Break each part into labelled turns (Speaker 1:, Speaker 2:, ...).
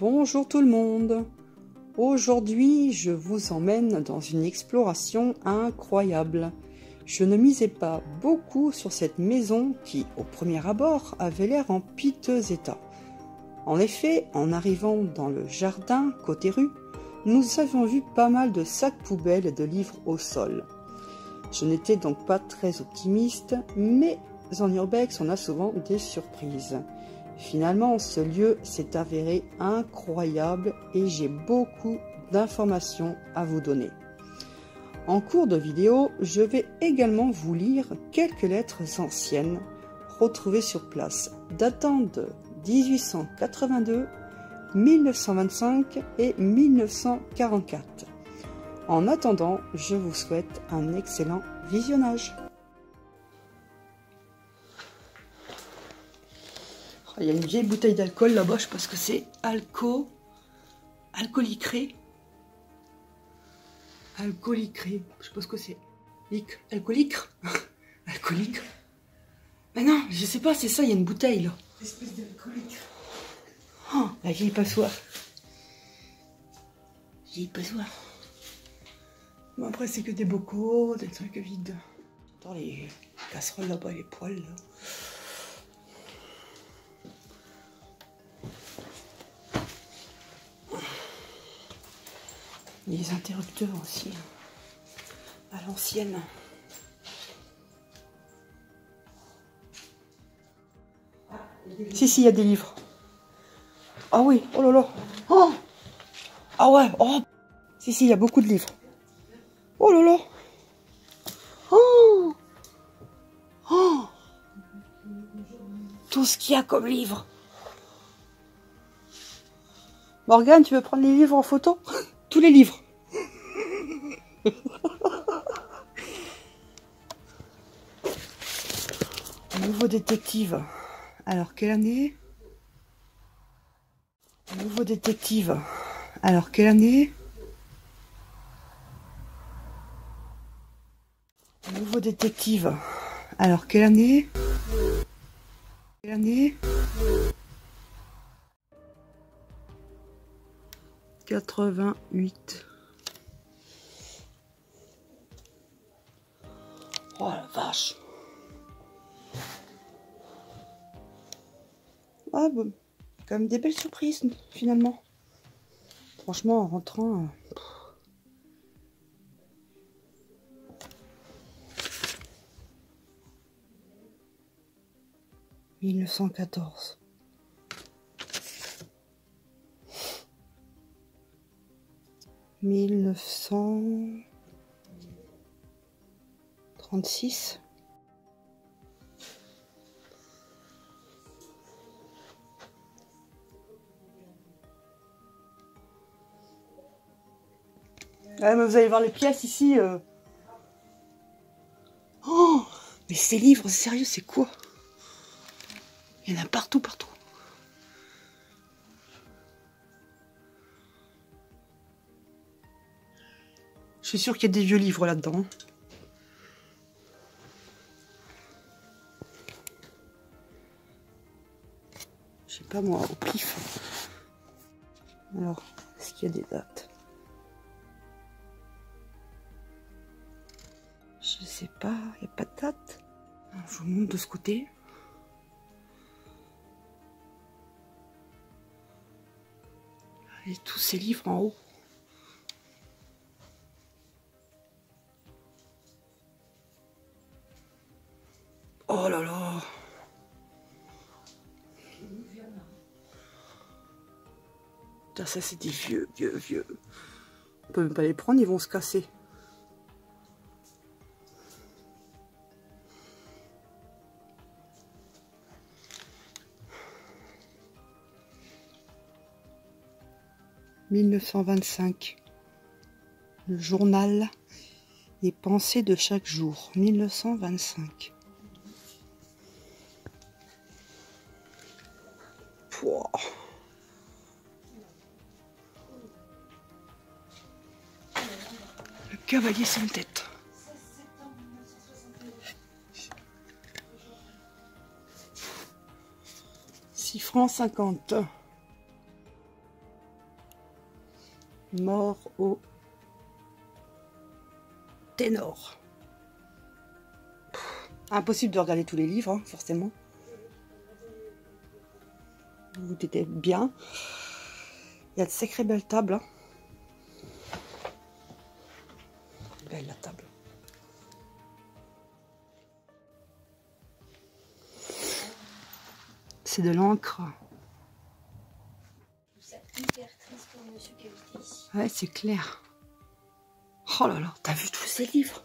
Speaker 1: Bonjour tout le monde. Aujourd'hui, je vous emmène dans une exploration incroyable. Je ne misais pas beaucoup sur cette maison qui, au premier abord, avait l'air en piteux état. En effet, en arrivant dans le jardin côté rue, nous avions vu pas mal de sacs poubelles et de livres au sol. Je n'étais donc pas très optimiste, mais en urbex, on a souvent des surprises. Finalement, ce lieu s'est avéré incroyable et j'ai beaucoup d'informations à vous donner. En cours de vidéo, je vais également vous lire quelques lettres anciennes retrouvées sur place, datant de 1882, 1925 et 1944. En attendant, je vous souhaite un excellent visionnage. Il y a une vieille bouteille d'alcool là-bas, je pense que c'est alcoolicré. Alcoolicré, je sais pas ce que c'est. Alcoolique. Alcoolique. Mais non, je sais pas, c'est ça, il y a une bouteille là. Espèce d'alcoolique. Oh, la vieille passoire. Vieille passoire. Bon, après, c'est que des bocaux, des trucs vides. Attends, les casseroles là-bas, les poêles là. Les interrupteurs aussi, à l'ancienne. Si, il y a des livres. Ah oui, oh là là. Oh, ah ouais, oh. Si, il y a beaucoup de livres. Oh là là. Oh, oh. Tout ce qu'il y a comme livre. Morgane, tu veux prendre les livres en photo? Tous les livres. Nouveau détective. Alors, quelle année? Nouveau détective. Alors, quelle année? Nouveau détective. Alors, quelle année? Quelle année? 88. Oh la vache. Ah bon, quand même des belles surprises finalement. Franchement, en rentrant... 1914. « 1936. Ah, mais vous allez voir les pièces ici. Oh, mais ces livres, sérieux, c'est quoi? Il y en a partout, partout. Je suis sûre qu'il y a des vieux livres là-dedans. Je sais pas moi, au pif. Alors, est-ce qu'il y a des dates? Je sais pas, il n'y a pas de date. Alors, je vous montre de ce côté. Et tous ces livres en haut. Oh là là. Putain, ça c'est des vieux. On peut même pas les prendre, ils vont se casser. « 1925 » Le journal Les pensées de chaque jour. 1925. Pouah. Le cavalier sans tête. 6 francs 50. Mort au ténor. Impossible de regarder tous les livres, hein, forcément. Vous étiez bien. Il y a de sacrées belles tables. Hein. Belle la table. C'est de l'encre.
Speaker 2: C'est hyper triste pour monsieur qui habite ici.
Speaker 1: Ouais, c'est clair. Oh là là, t'as vu tous ces livres?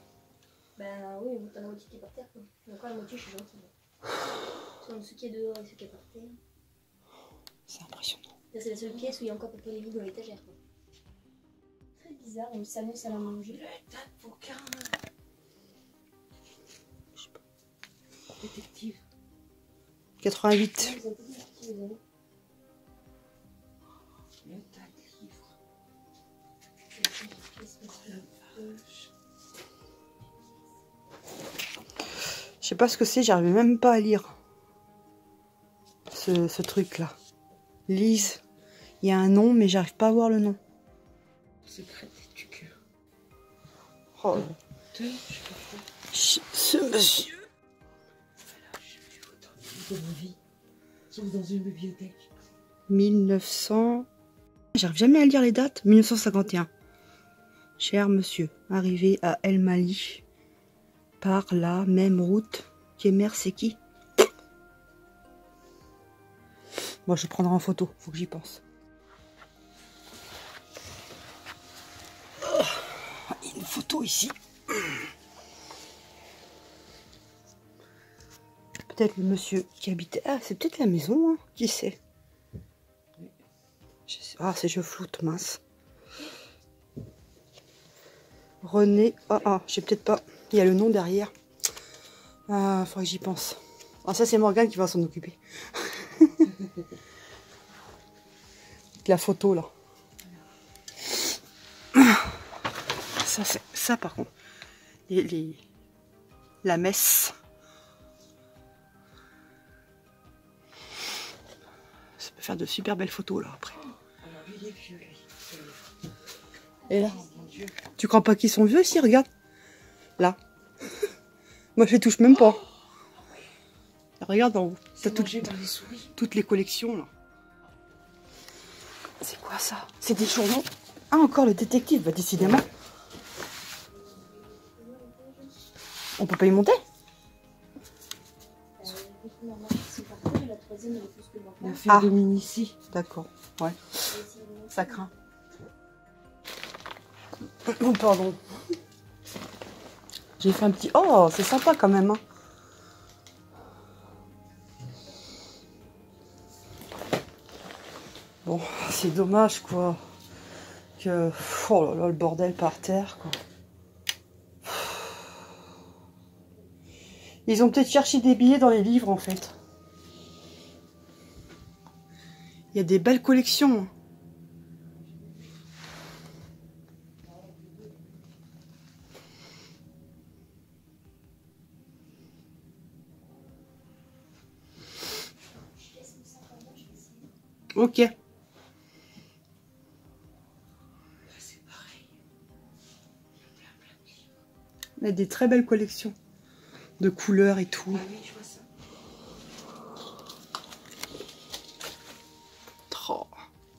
Speaker 2: Ben oui, t'as la moitié qui est par terre quoi. Encore la moitié, je suis gentille. Soit ce qui est dehors et ce qui est par terre.
Speaker 1: C'est impressionnant.
Speaker 2: C'est la seule pièce où il y a encore à peu près les livres dans l'étagère quoi. Très bizarre, on s'amuse à la manger.
Speaker 3: Le tas de bouquins.
Speaker 1: Je sais pas.
Speaker 3: Détective.
Speaker 1: 88.
Speaker 2: Vous avez dit qui vous avez.
Speaker 3: Le tas de livres.
Speaker 1: Je sais pas ce que c'est, j'arrive même pas à lire ce truc-là. Lise, il y a un nom, mais j'arrive pas à voir le nom.
Speaker 3: Secret du cœur.
Speaker 1: Oh,
Speaker 3: Ce
Speaker 1: ce monsieur.
Speaker 3: j'ai vu autant de livres de ma vie. Sauf dans une bibliothèque.
Speaker 1: 1900. J'arrive jamais à lire les dates. 1951. Cher monsieur, arrivé à El Mali par la même route qu'Emer, c'est qui? Moi, je vais prendre en photo. Faut que j'y pense. Oh, il y a une photo ici. Peut-être le monsieur qui habitait. Ah, c'est peut-être la maison, hein. Qui sait? Ah, c'est je floute, mince. René. Ah, j'ai peut-être pas. Il y a le nom derrière. Ah, faudrait que j'y pense. Ah, ça, c'est Morgane qui va s'en occuper. La photo, là. Ça, c'est ça, par contre. La messe. Ça peut faire de super belles photos, là, après.
Speaker 3: Alors lui, il est vieux, lui.
Speaker 1: Et là,
Speaker 3: Oh mon Dieu.
Speaker 1: tu crois pas qu'ils sont vieux ici? Regarde. Là. Moi, je les touche même pas. Regarde en haut. T'as
Speaker 3: C'est mangé par les souris.
Speaker 1: toutes les collections, là. C'est quoi ça? C'est des journaux? Ah, encore le détective, bah, décidément. On peut pas y monter?
Speaker 2: C'est par terre et la troisième elle est plus que
Speaker 3: Il a
Speaker 2: bancaire.
Speaker 3: fait
Speaker 1: Ah.
Speaker 3: des mini-ici.
Speaker 1: D'accord, ouais. Ça craint. Oh, pardon. J'ai fait un petit... Oh, c'est sympa quand même, hein. Bon, c'est dommage, quoi. Que... Oh là là, le bordel par terre, quoi. Ils ont peut-être cherché des billets dans les livres, en fait. Il y a des belles collections. Hein. Ok.
Speaker 3: Là, c'est pareil.
Speaker 1: Il y a des très belles collections. De couleurs et tout.
Speaker 3: Ah oui, je vois ça.
Speaker 1: Oh,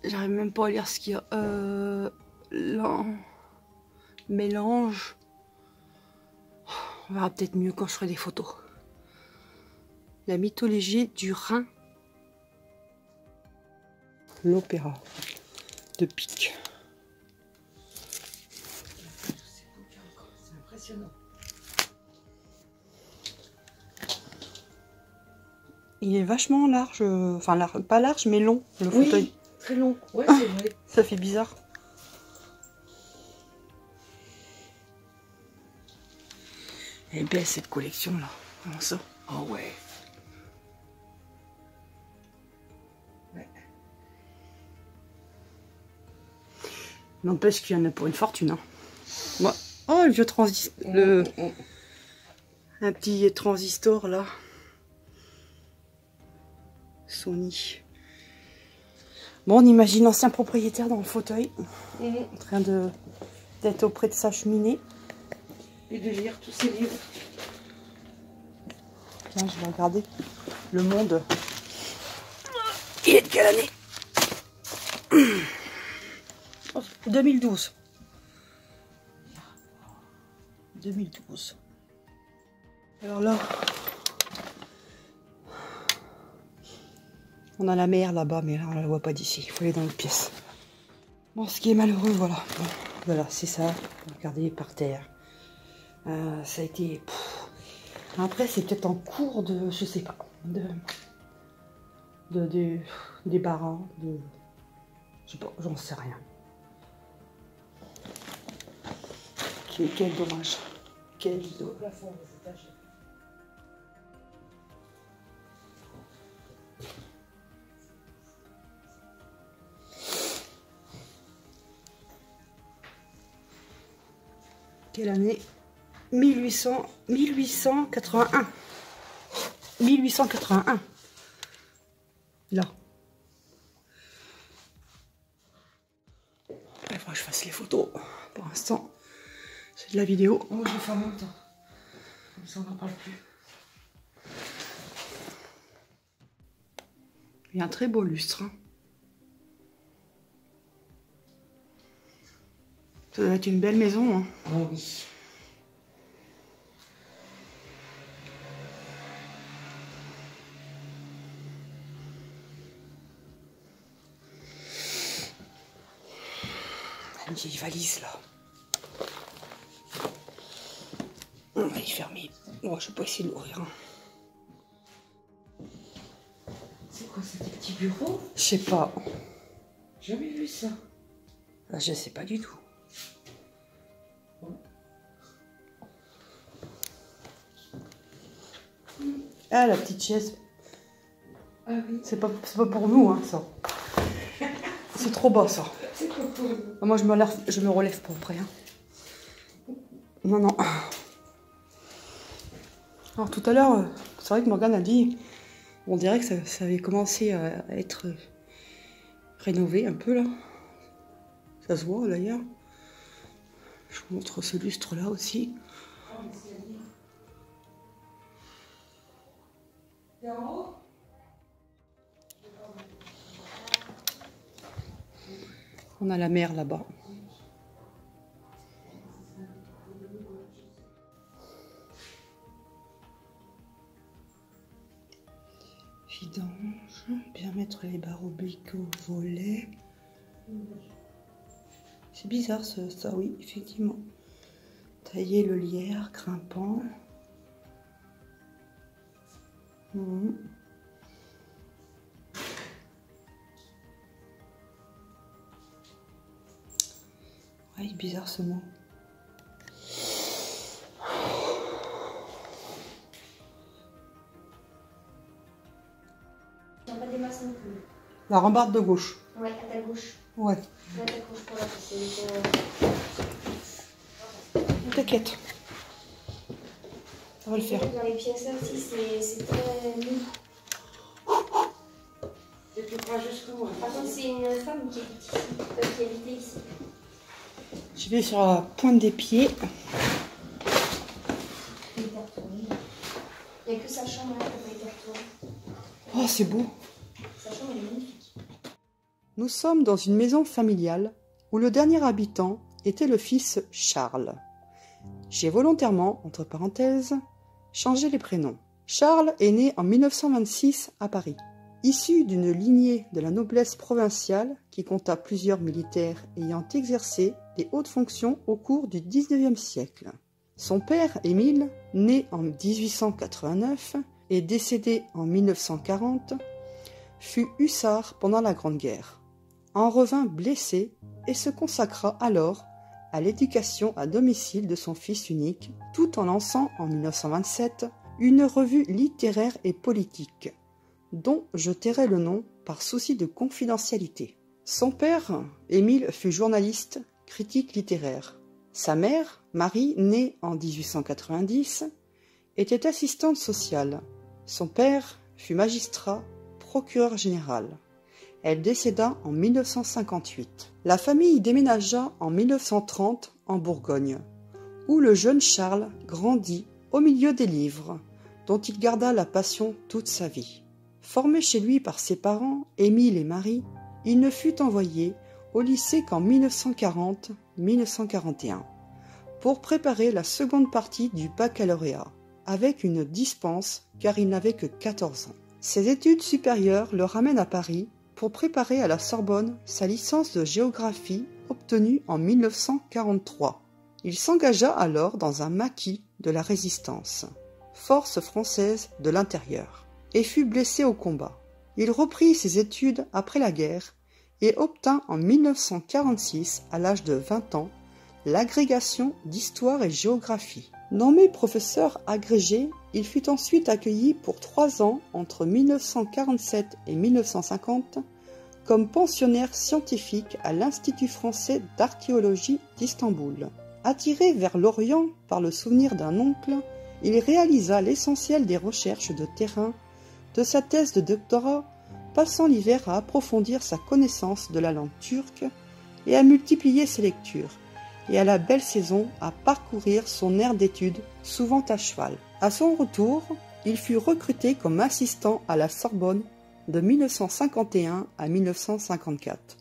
Speaker 1: j'arrive même pas à lire ce qu'il y a. Là. Mélange. On verra peut-être mieux quand je ferai des photos. La mythologie du Rhin. L'opéra de Pic.
Speaker 3: Tous ces bouquins encore. C'est impressionnant.
Speaker 1: Il est vachement large. Enfin, pas large, mais long, le fauteuil.
Speaker 3: Oui, très long. Ouais, c'est vrai.
Speaker 1: Ça fait bizarre. Elle est belle cette collection là. Comment ça?
Speaker 3: Oh ouais. Ouais.
Speaker 1: N'empêche qu'il y en a pour une fortune. Hein. Moi. Oh, le vieux transistor. Un petit transistor là. Sony. Bon, on imagine l'ancien propriétaire dans le fauteuil, en train d'être auprès de sa cheminée et de lire tous ses livres. Tiens, je vais regarder Le Monde. Il est de quelle année? 2012. 2012. Alors là, on a la mer là-bas, mais là on la voit pas d'ici. Il faut aller dans l'autre pièce. Bon, ce qui est malheureux, voilà. Bon, voilà, c'est ça. Regardez par terre. Ça a été. Après, c'est peut-être en cours de, je sais pas, des barons, je sais pas, j'en sais rien. Quel dommage. Quel dommage. Quelle année? 1881. 1881. Là. Il faudra que je fasse les photos. Pour l'instant, c'est de la vidéo. Oh, je vais faire mon temps. Comme ça, on n'en parle plus. Il y a un très beau lustre. Hein. Ça doit être une belle maison. Hein.
Speaker 3: Oh oui.
Speaker 1: Une vieille valise là. On va y fermer. Bon, je vais pas essayer de l'ouvrir. Hein.
Speaker 3: C'est quoi, c'est des petits bureaux?
Speaker 1: Je sais pas.
Speaker 3: Jamais vu ça.
Speaker 1: Là, je sais pas du tout. Ah, la petite chaise.
Speaker 3: Ah oui.
Speaker 1: C'est pas pour nous, hein, ça. C'est trop bas, ça.
Speaker 3: C'est quoi pour nous?
Speaker 1: Ah, moi, je me relève pas après. Hein. Non, non. Alors, tout à l'heure, c'est vrai que Morgane a dit, on dirait que ça avait commencé à être rénové un peu, là. Ça se voit, d'ailleurs. Je vous montre ce lustre-là aussi. On a la mer là-bas. Vidange, bien mettre les barres obliques au volet. C'est bizarre ça, oui, effectivement. Tailler le lierre grimpant. Ouais, bizarre ce mot.
Speaker 2: Il n'y a pas des masses non plus.
Speaker 1: La rambarde de gauche.
Speaker 2: Ouais, à ta gauche.
Speaker 1: Ouais.
Speaker 2: Là, t'accroches pour la facilité.
Speaker 1: T'inquiète. Ça va le faire.
Speaker 2: Dans les pièces là aussi, c'est très mou.
Speaker 3: C'est tout pas jusqu'où?
Speaker 2: Par contre, c'est une femme qui habite ici. Qui habitait ici.
Speaker 1: Je vais sur la pointe des pieds.
Speaker 2: Il était retourné. Il n'y a que sa chambre là qui n'a pas été retournée.
Speaker 1: Oh, c'est beau.
Speaker 2: Sa chambre, elle est magnifique.
Speaker 1: Nous sommes dans une maison familiale où le dernier habitant était le fils Charles. J'ai volontairement, entre parenthèses, changé les prénoms. Charles est né en 1926 à Paris. Issu d'une lignée de la noblesse provinciale qui compta plusieurs militaires ayant exercé des hautes fonctions au cours du XIXe siècle. Son père, Émile, né en 1889 et décédé en 1940, fut hussard pendant la Grande Guerre, en revint blessé et se consacra alors à l'éducation à domicile de son fils unique, tout en lançant en 1927 une revue littéraire et politique, dont je tairai le nom par souci de confidentialité. Son père, Émile, fut journaliste, critique littéraire. Sa mère, Marie, née en 1890, était assistante sociale. Son père fut magistrat, procureur général. Elle décéda en 1958. La famille déménagea en 1930 en Bourgogne, où le jeune Charles grandit au milieu des livres, dont il garda la passion toute sa vie. Formé chez lui par ses parents, Émile et Marie, il ne fut envoyé au lycée qu'en 1940-1941 pour préparer la seconde partie du baccalauréat, avec une dispense car il n'avait que 14 ans. Ses études supérieures le ramènent à Paris pour préparer à la Sorbonne sa licence de géographie obtenue en 1943. Il s'engagea alors dans un maquis de la Résistance, force française de l'intérieur, et fut blessé au combat. Il reprit ses études après la guerre et obtint en 1946, à l'âge de 20 ans, l'agrégation d'histoire et géographie. Nommé professeur agrégé, il fut ensuite accueilli pour 3 ans entre 1947 et 1950 comme pensionnaire scientifique à l'Institut français d'archéologie d'Istanbul. Attiré vers l'Orient par le souvenir d'un oncle, il réalisa l'essentiel des recherches de terrain de sa thèse de doctorat, passant l'hiver à approfondir sa connaissance de la langue turque et à multiplier ses lectures, et à la belle saison à parcourir son aire d'études, souvent à cheval. À son retour, il fut recruté comme assistant à la Sorbonne de 1951 à 1954.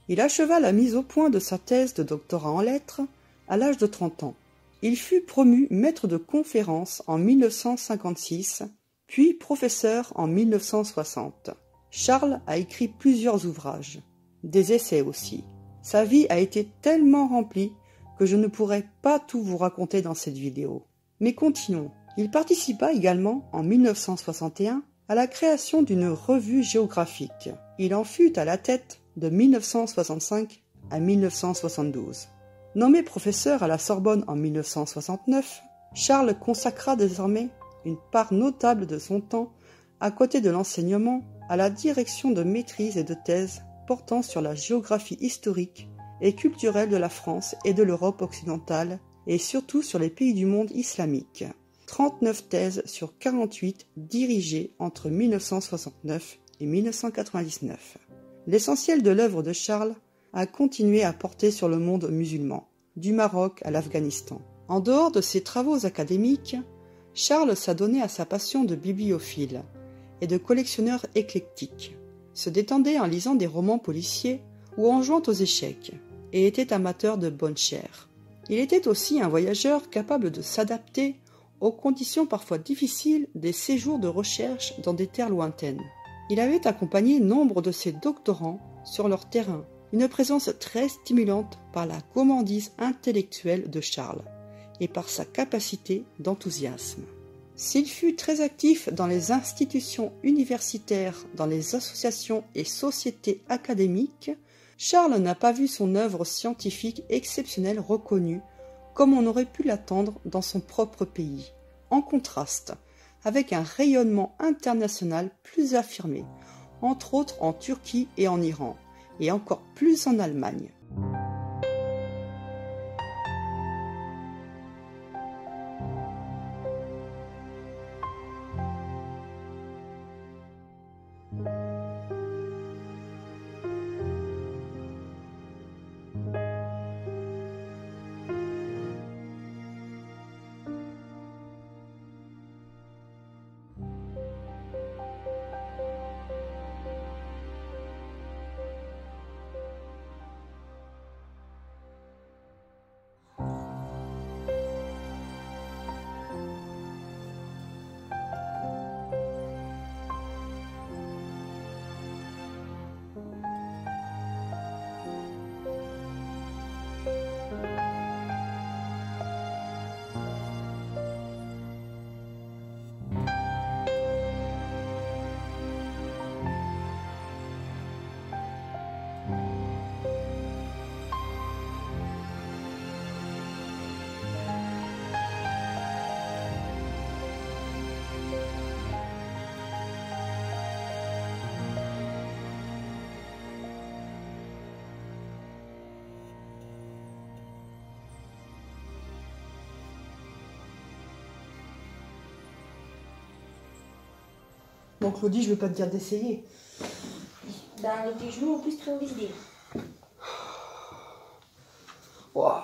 Speaker 1: Il acheva la mise au point de sa thèse de doctorat en lettres à l'âge de 30 ans. Il fut promu maître de conférences en 1956, puis professeur en 1960. Charles a écrit plusieurs ouvrages, des essais aussi. Sa vie a été tellement remplie que je ne pourrais pas tout vous raconter dans cette vidéo. Mais continuons. Il participa également en 1961 à la création d'une revue géographique. Il en fut à la tête de 1965 à 1972. Nommé professeur à la Sorbonne en 1969, Charles consacra désormais une part notable de son temps, à côté de l'enseignement, à la direction de maîtrise et de thèse portant sur la géographie historique et culturelle de la France et de l'Europe occidentale, et surtout sur les pays du monde islamique. 39 thèses sur 48 dirigées entre 1969 et 1999. L'essentiel de l'œuvre de Charles a continué à porter sur le monde musulman, du Maroc à l'Afghanistan. En dehors de ses travaux académiques, Charles s'adonnait à sa passion de bibliophile et de collectionneur éclectique, se détendait en lisant des romans policiers ou en jouant aux échecs, et était amateur de bonne chère. Il était aussi un voyageur capable de s'adapter aux conditions parfois difficiles des séjours de recherche dans des terres lointaines. Il avait accompagné nombre de ses doctorants sur leur terrain, une présence très stimulante par la gourmandise intellectuelle de Charles et par sa capacité d'enthousiasme. S'il fut très actif dans les institutions universitaires, dans les associations et sociétés académiques, Charles n'a pas vu son œuvre scientifique exceptionnelle reconnue comme on aurait pu l'attendre dans son propre pays, en contraste avec un rayonnement international plus affirmé, entre autres en Turquie et en Iran, et encore plus en Allemagne.
Speaker 3: Bon, Claudie, je ne veux pas te dire d'essayer.
Speaker 2: Bah, avec des genoux en plus très visibles.
Speaker 1: Wow.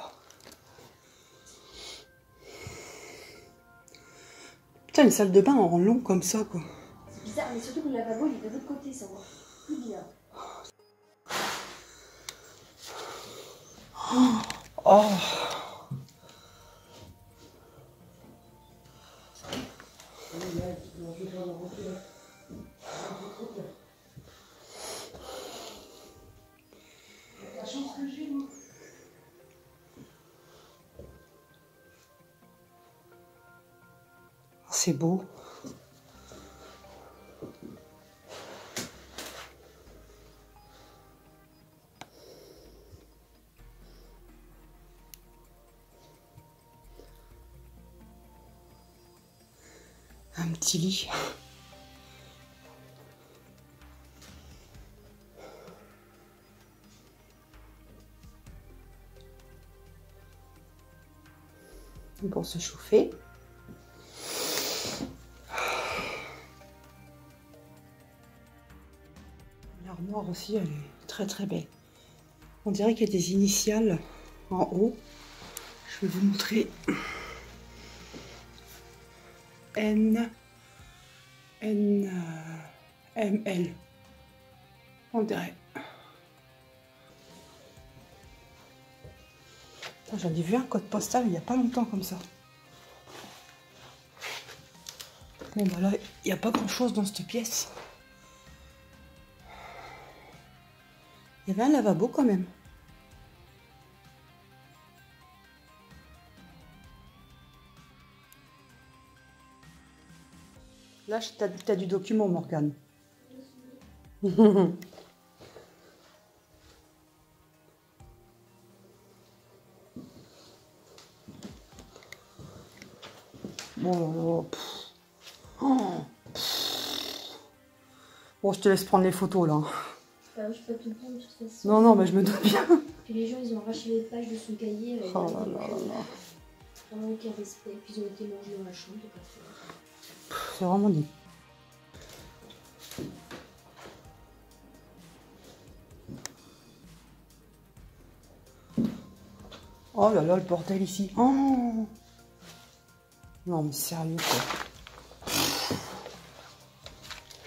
Speaker 1: Putain, une salle de bain en long comme ça, quoi.
Speaker 2: C'est bizarre, mais surtout que le lavabo il est de l'autre côté, ça va. Plus bizarre.
Speaker 1: Oh.
Speaker 3: La chance que j'ai, moi.
Speaker 1: C'est beau. Un petit lit. Pour se chauffer. L'armoire aussi, elle est très très belle. On dirait qu'il y a des initiales en haut. Je vais vous montrer. N, M, L. On dirait. J'en ai vu un code postal il n'y a pas longtemps comme ça. Bon bah là, il n'y a pas grand chose dans cette pièce. Il y avait un lavabo quand même. Là, t'as du document, Morgane. Bon, bon, je te laisse prendre les photos là.
Speaker 2: Bah, je peux pas tout prendre de toute façon.
Speaker 1: Non, mais je me doute bien.
Speaker 2: Puis les gens, ils ont arraché les pages de son cahier.
Speaker 1: Oh là là là là.
Speaker 2: Vraiment aucun respect. Puis ils ont été mangés dans la chambre.
Speaker 1: C'est vraiment dit. Oh là là, le bordel ici. Oh non, mais sérieux quoi.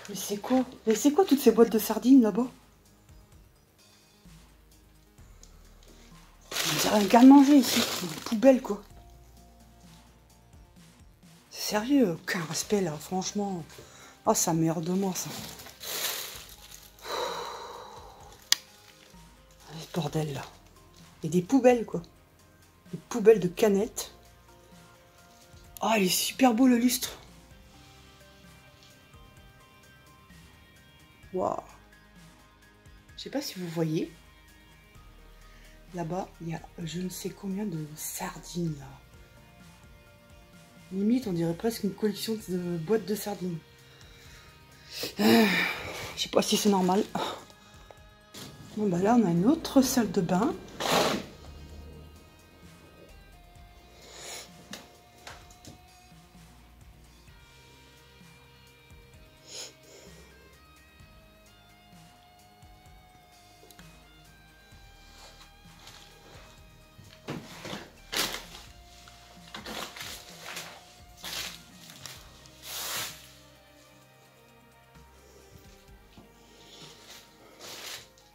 Speaker 1: Mais c'est quoi? Mais c'est quoi toutes ces boîtes de sardines là-bas? On dirait un garde-manger ici. Une poubelle quoi. C'est sérieux, aucun respect là, franchement. Oh, ça merde de moi ça. Ce bordel là. Et des poubelles quoi. Des poubelles de canettes. Oh, il est super beau le lustre. Waouh. Je sais pas si vous voyez. Là-bas, il y a je ne sais combien de sardines là. Limite, on dirait presque une collection de boîtes de sardines. Je sais pas si c'est normal. Bon bah là, on a une autre salle de bain.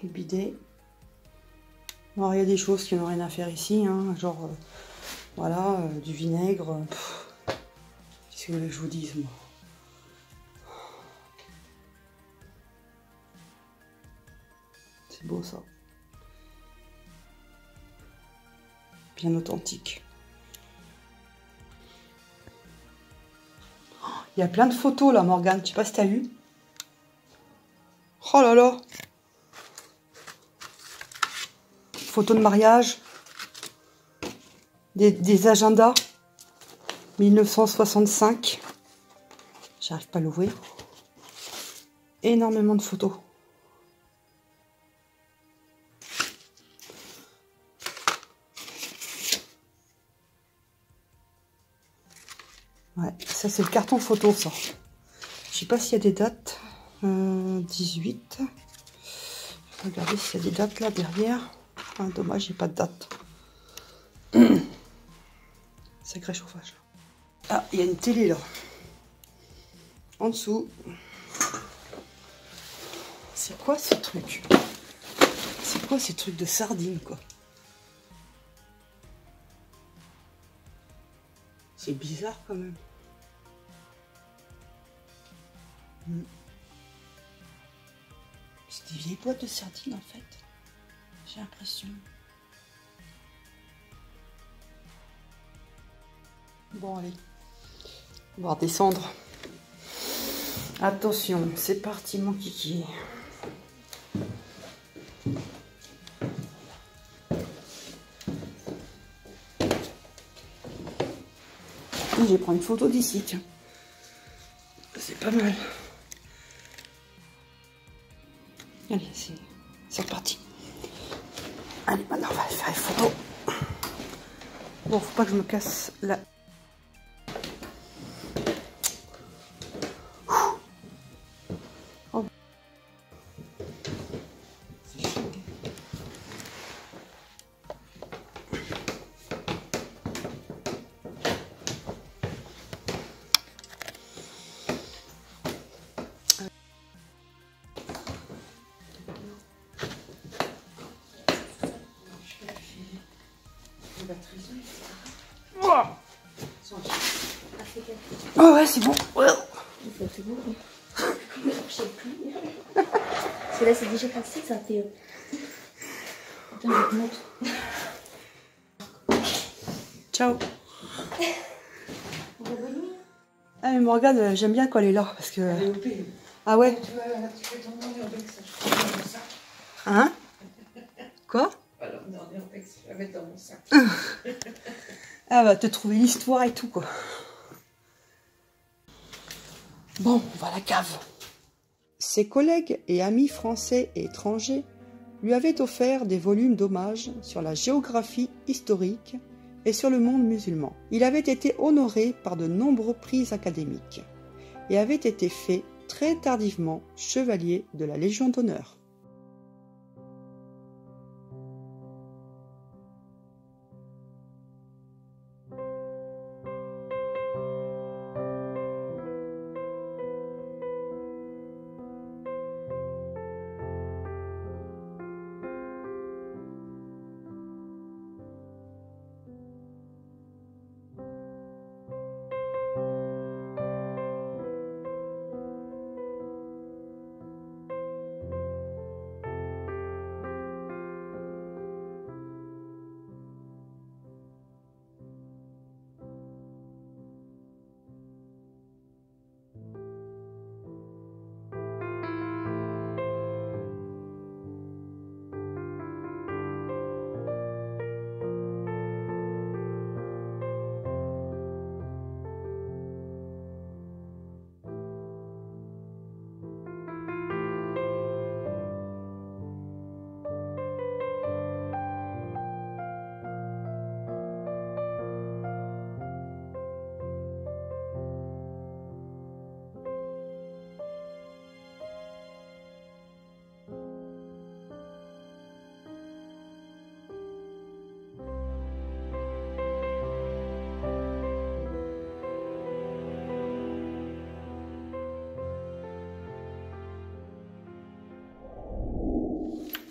Speaker 1: Le bidet. Alors, il y a des choses qui n'ont rien à faire ici, hein, genre, voilà, du vinaigre. Qu'est-ce que vous voulez que je vous dise, moi? C'est beau, ça. Bien authentique. Il y a plein de photos, là, Morgane. Je sais pas si t'as vu. Oh là là! Photos de mariage, des agendas, 1965, j'arrive pas à l'ouvrir, énormément de photos. Ouais, ça c'est le carton photo ça. Je sais pas s'il y a des dates, 18, Regardez s'il y a des dates là derrière. Ah, dommage, j'ai pas de date. Sacré chauffage. Ah, il y a une télé là. En dessous. C'est quoi ce truc? C'est quoi ces trucs de sardines quoi? C'est bizarre quand même. C'est des vieilles boîtes de sardines en fait. J'ai l'impression. Bon allez. On va redescendre. Attention, c'est parti mon kiki. Je vais prendre une photo d'ici, tiens. C'est pas mal. Allez, c'est reparti. Allez, maintenant on va faire les photos. Bon, faut pas que je me casse la... Oh. C'est chaud. Oh ouais, c'est bon.
Speaker 2: C'est bon. Je sais plus. Parce que là, c'est déjà passé, ça fait. Attends, je te montre.
Speaker 1: Ciao. Ah mais Morgane, j'aime bien quand elle est là parce que.
Speaker 3: Elle est OP.
Speaker 1: Ah ouais.
Speaker 3: Tu fais ton nom en Opex, je vais dans mon sac.
Speaker 1: Hein? Quoi?
Speaker 3: Alors, non, en Opex, je vais la mettre dans mon sac.
Speaker 1: Ah va te trouver l'histoire et tout quoi. Bon, on va à la cave. Ses collègues et amis français et étrangers lui avaient offert des volumes d'hommages sur la géographie historique et sur le monde musulman. Il avait été honoré par de nombreux prix académiques et avait été fait très tardivement chevalier de la Légion d'honneur.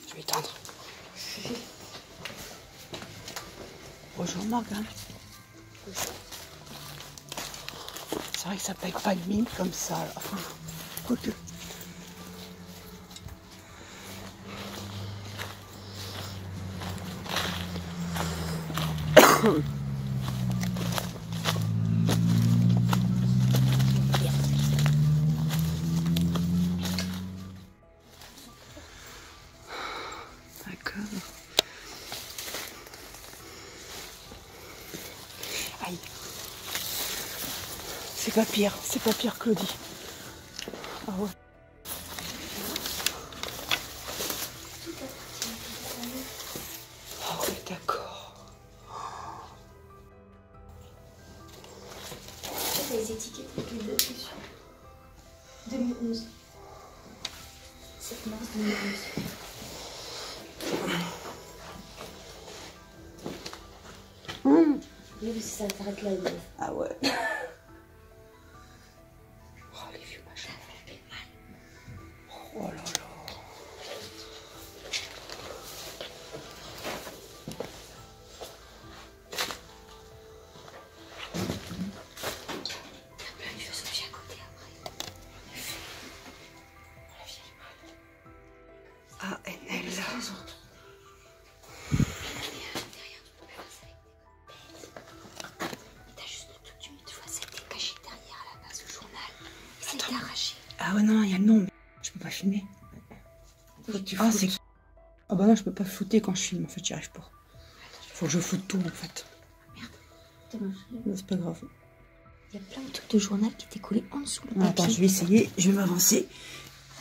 Speaker 1: Je vais éteindre. Bonjour Morgane. C'est vrai que ça paye pas de mine comme ça. Là. Quoique. D'accord. Aïe. C'est pas pire Claudie. Ah ouais. Ah ouais, d'accord.
Speaker 2: Ça, les étiquettes avec les dates dessus. 2011. 7 mars 2011. Oui, parce que ça s'arrête là.
Speaker 1: Ah ouais. Oh, les vieux machins. Oh là là. Ah, elle là. Ah ouais, non, il y a le nom. Je peux pas filmer. Ah, c'est... Ah bah non, je peux pas flouter quand je filme. En fait, j'y arrive pas. Faut que je floute tout, en fait.
Speaker 2: Merde.
Speaker 1: C'est pas grave.
Speaker 2: Il y a plein de trucs de journal qui étaient collés en dessous le papier.
Speaker 1: Attends, je vais essayer. Je vais m'avancer.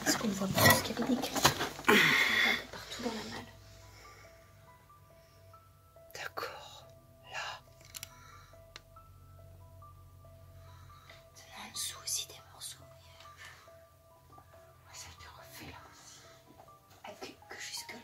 Speaker 2: Parce qu'on voit pas ce qu'il y avait d'écrit. On voit partout dans la malle.
Speaker 1: D'accord. Là.
Speaker 2: En dessous aussi des morceaux.
Speaker 1: Ouais, ça a été refait là aussi.
Speaker 2: Que jusque là.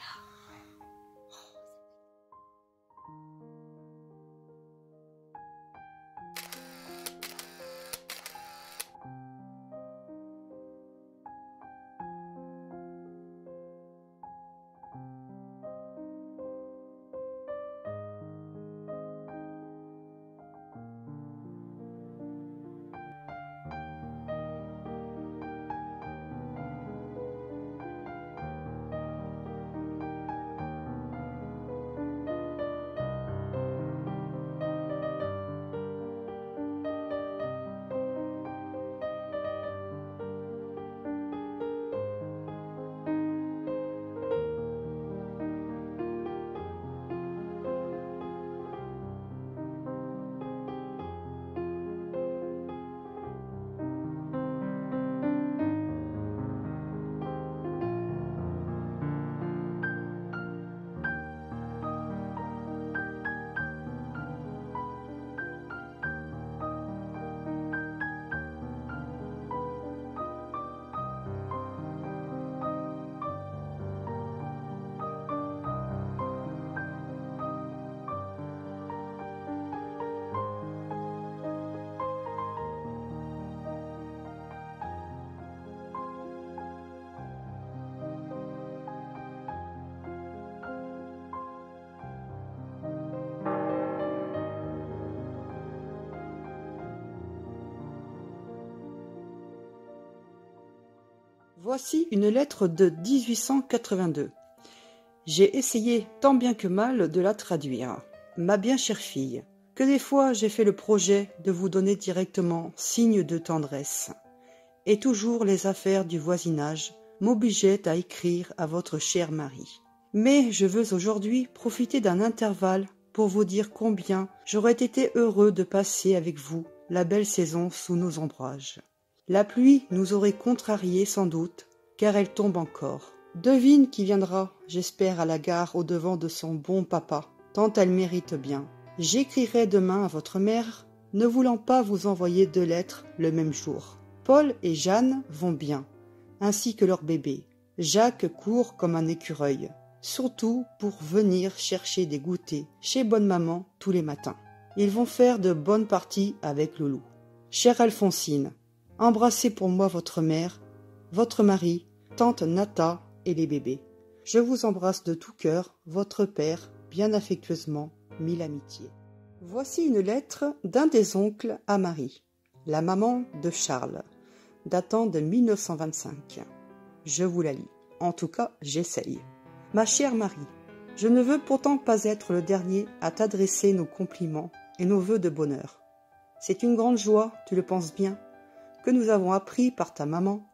Speaker 1: Voici une lettre de 1882. J'ai essayé tant bien que mal de la traduire. Ma bien chère fille, que des fois j'ai fait le projet de vous donner directement signe de tendresse. Et toujours les affaires du voisinage m'obligeaient à écrire à votre cher mari. Mais je veux aujourd'hui profiter d'un intervalle pour vous dire combien j'aurais été heureux de passer avec vous la belle saison sous nos ombrages. La pluie nous aurait contrariés sans doute, car elle tombe encore. Devine qui viendra, j'espère, à la gare au-devant de son bon papa, tant elle mérite bien. J'écrirai demain à votre mère, ne voulant pas vous envoyer 2 lettres le même jour. Paul et Jeanne vont bien, ainsi que leur bébé. Jacques court comme un écureuil, surtout pour venir chercher des goûters chez bonne maman tous les matins. Ils vont faire de bonnes parties avec Loulou. Chère Alphonsine, embrassez pour moi votre mère, votre mari, tante Nata et les bébés. Je vous embrasse de tout cœur, votre père, bien affectueusement, 1000 amitiés. Voici une lettre d'un des oncles à Marie, la maman de Charles, datant de 1925. Je vous la lis. En tout cas, j'essaye. Ma chère Marie, je ne veux pourtant pas être le dernier à t'adresser nos compliments et nos vœux de bonheur. C'est une grande joie, tu le penses bien, que nous avons appris par ta maman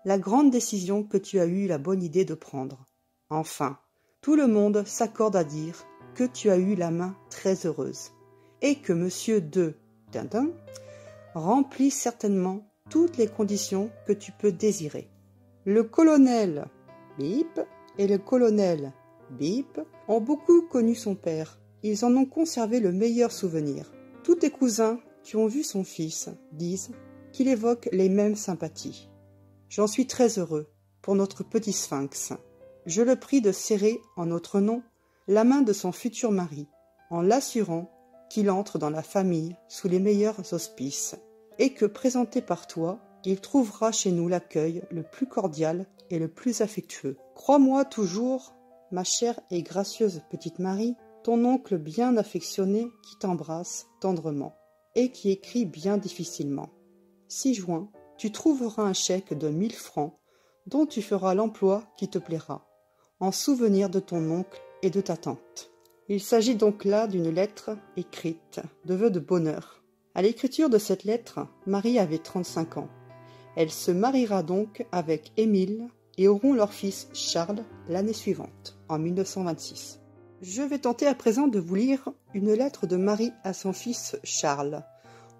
Speaker 1: la grande décision que tu as eu la bonne idée de prendre. Enfin, tout le monde s'accorde à dire que tu as eu la main très heureuse et que monsieur de Tintin remplit certainement toutes les conditions que tu peux désirer. Le colonel Bip et le colonel Bip ont beaucoup connu son père. Ils en ont conservé le meilleur souvenir. Tous tes cousins qui ont vu son fils disent qu'il évoque les mêmes sympathies. J'en suis très heureux pour notre petit sphinx. Je le prie de serrer en notre nom la main de son futur mari, en l'assurant qu'il entre dans la famille sous les meilleurs auspices, et que, présenté par toi, il trouvera chez nous l'accueil le plus cordial et le plus affectueux. Crois-moi toujours, ma chère et gracieuse petite Marie, ton oncle bien affectionné qui t'embrasse tendrement et qui écrit bien difficilement. 6 juin, tu trouveras un chèque de 1000 francs dont tu feras l'emploi qui te plaira, en souvenir de ton oncle et de ta tante. Il s'agit donc là d'une lettre écrite, de vœux de bonheur. À l'écriture de cette lettre, Marie avait 35 ans. Elle se mariera donc avec Émile et auront leur fils Charles l'année suivante, en 1926. Je vais tenter à présent de vous lire une lettre de Marie à son fils Charles,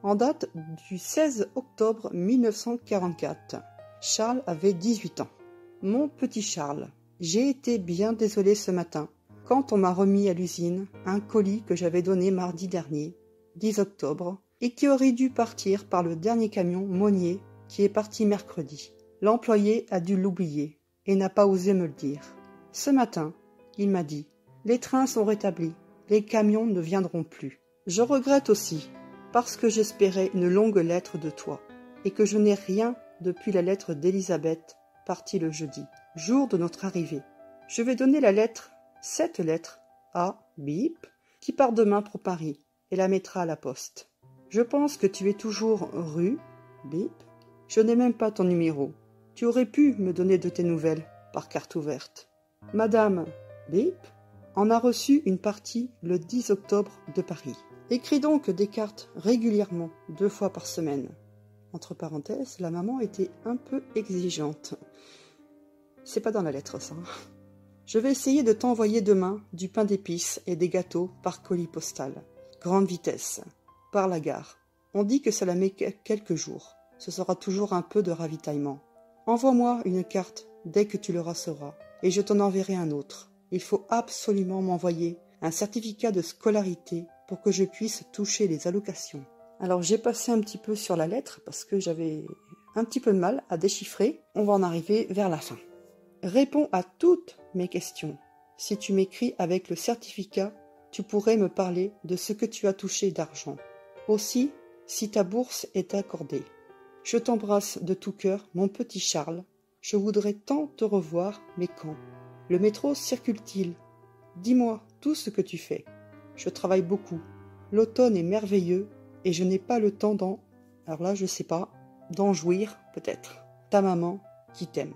Speaker 1: en date du 16 octobre 1944. Charles avait 18 ans. Mon petit Charles, j'ai été bien désolée ce matin, quand on m'a remis à l'usine un colis que j'avais donné mardi dernier, 10 octobre, et qui aurait dû partir par le dernier camion Monnier qui est parti mercredi. L'employé a dû l'oublier et n'a pas osé me le dire. Ce matin, il m'a dit « Les trains sont rétablis, les camions ne viendront plus. Je regrette aussi, parce que j'espérais une longue lettre de toi, et que je n'ai rien depuis la lettre d'Elisabeth, partie le jeudi, jour de notre arrivée. Je vais donner cette lettre, à Bip, qui part demain pour Paris, et la mettra à la poste. Je pense que tu es toujours rue, Bip. Je n'ai même pas ton numéro. Tu aurais pu me donner de tes nouvelles, par carte ouverte. Madame Bip en a reçu une partie le 10 octobre de Paris. Écris donc des cartes régulièrement, 2 fois par semaine. Entre parenthèses, la maman était un peu exigeante. C'est pas dans la lettre, ça. Je vais essayer de t'envoyer demain du pain d'épices et des gâteaux par colis postal. Grande vitesse, par la gare. On dit que ça la met quelques jours. Ce sera toujours un peu de ravitaillement. Envoie-moi une carte dès que tu le recevras, et je t'en enverrai un autre. Il faut absolument m'envoyer un certificat de scolarité pour que je puisse toucher les allocations. Alors j'ai passé un petit peu sur la lettre parce que j'avais un petit peu de mal à déchiffrer. On va en arriver vers la fin. Réponds à toutes mes questions. Si tu m'écris avec le certificat, tu pourrais me parler de ce que tu as touché d'argent. Aussi, si ta bourse est accordée. Je t'embrasse de tout cœur, mon petit Charles. Je voudrais tant te revoir, mais quand? Le métro circule-t-il? Dis-moi tout ce que tu fais. Je travaille beaucoup. L'automne est merveilleux et je n'ai pas le temps alors là, je sais pas, d'en jouir peut-être. Ta maman qui t'aime.